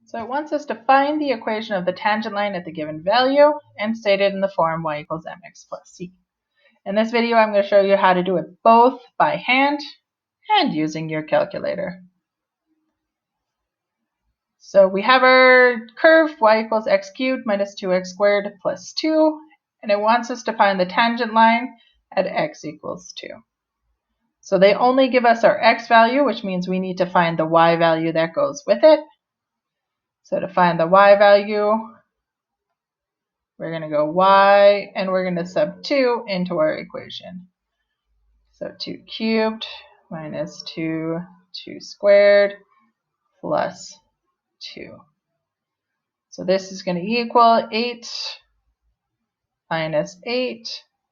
So it wants us to find the equation of the tangent line at the given value and state it in the form y equals mx plus c. In this video, I'm going to show you how to do it both by hand and using your calculator. So we have our curve y equals x cubed minus 2x squared plus 2, and it wants us to find the tangent line at x equals 2. So they only give us our x value, which means we need to find the y value that goes with it. So to find the y value, we're going to go y, and we're going to sub 2 into our equation. So 2 cubed minus 2 squared plus 2. So this is going to equal 8 minus 8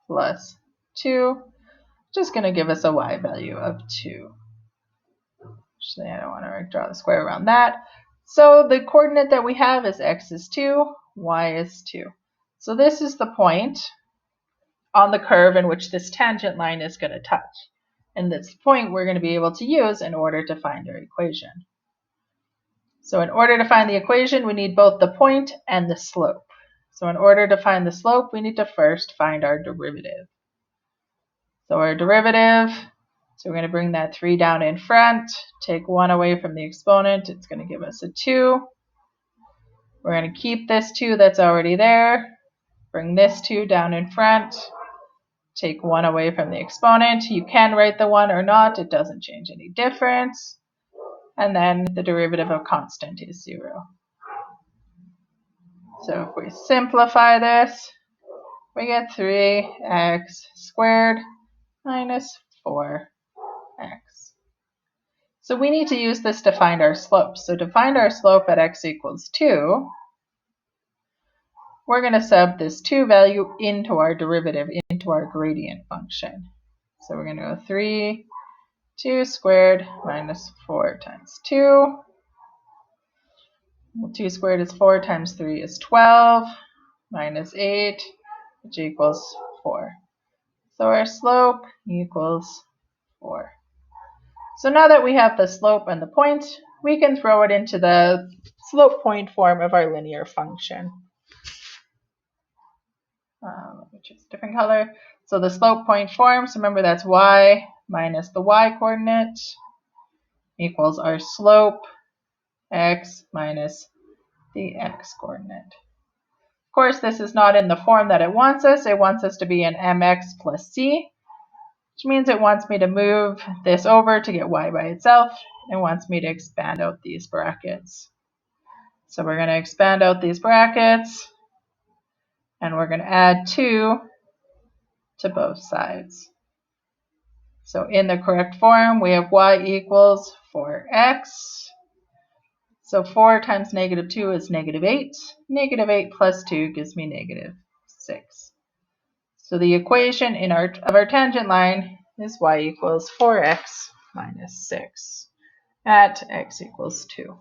plus 2, which is going to give us a y value of 2. Actually, I don't want to draw the square around that. So the coordinate that we have is x is 2, y is 2. So this is the point on the curve in which this tangent line is going to touch. And this point we're going to be able to use in order to find our equation. So in order to find the equation, we need both the point and the slope. So in order to find the slope, we need to first find our derivative. So our derivative, so we're going to bring that 3 down in front, take 1 away from the exponent, it's going to give us a 2. We're going to keep this 2 that's already there, bring this 2 down in front, take 1 away from the exponent. You can write the 1 or not, it doesn't change any difference. And then the derivative of constant is 0. So if we simplify this, we get 3x squared minus 4x. So we need to use this to find our slope. So to find our slope at x equals 2, we're going to sub this 2 value into our derivative, into our gradient function. So we're going to go 2 squared minus 4 times 2. Well, 2 squared is 4 times 3 is 12 minus 8, which equals 4. So our slope equals 4. So now that we have the slope and the point, we can throw it into the slope point form of our linear function. Let me choose a different color. So the slope point form, so remember that's y minus the y coordinate equals our slope x minus the x coordinate. Of course, this is not in the form that it wants us. It wants us to be in mx plus c, which means it wants me to move this over to get y by itself. It wants me to expand out these brackets. So we're going to expand out these brackets, and we're going to add 2 to both sides. So in the correct form, we have y equals 4x. So 4 times negative 2 is negative 8. Negative 8 plus 2 gives me negative 6. So the equation of our tangent line is y equals 4x minus 6 at x equals 2.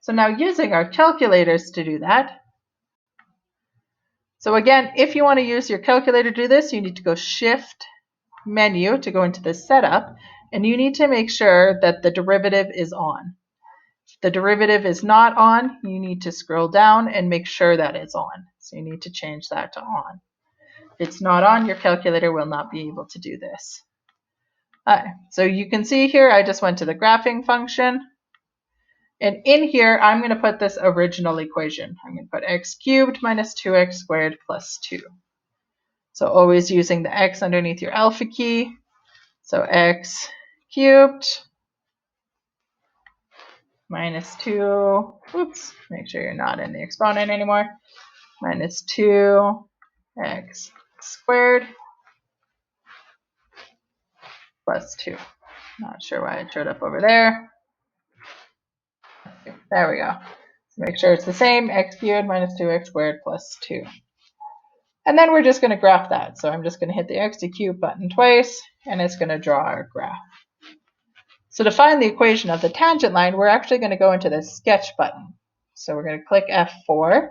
So now using our calculators to do that. So again, if you want to use your calculator to do this, you need to go Shift Menu to go into the setup, and you need to make sure that the derivative is on. If the derivative is not on, you need to scroll down and make sure that it's on. So you need to change that to on. If it's not on, your calculator will not be able to do this. So you can see here, I just went to the graphing function. And in here, I'm going to put this original equation. I'm going to put x cubed minus 2x squared plus 2. So always using the x underneath your alpha key. So x cubed minus 2, oops, make sure you're not in the exponent anymore, minus 2x squared plus 2. Not sure why it showed up over there. There we go. Make sure it's the same, x cubed minus 2x squared plus 2. And then we're just going to graph that. So I'm just going to hit the x to cube button twice, and it's going to draw our graph. So to find the equation of the tangent line, we're actually going to go into the sketch button. So we're going to click F4.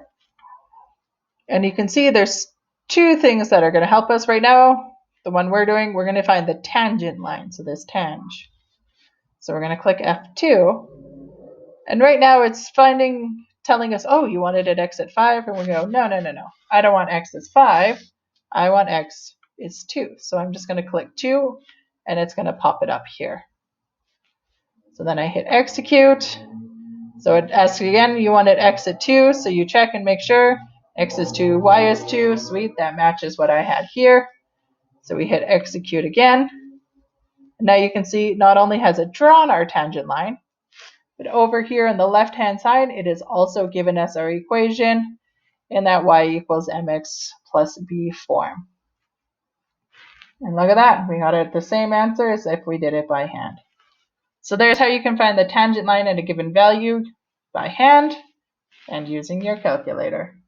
And you can see there's 2 things that are going to help us right now. The one we're doing, we're going to find the tangent line, so this tang. So we're going to click F2. And right now it's telling us, oh, you wanted it x at 5, and we go, no, no, no, no. I don't want x as 5. I want x is 2. So I'm just going to click 2, and it's going to pop it up here. So then I hit execute. So it asks again, you wanted x at 2, so you check and make sure x is 2, y is 2. Sweet, that matches what I had here. So we hit execute again. Now you can see not only has it drawn our tangent line, but over here on the left-hand side, it has also given us our equation in that y equals mx plus b form. And look at that, we got it the same answer as if we did it by hand. So there's how you can find the tangent line at a given value by hand and using your calculator.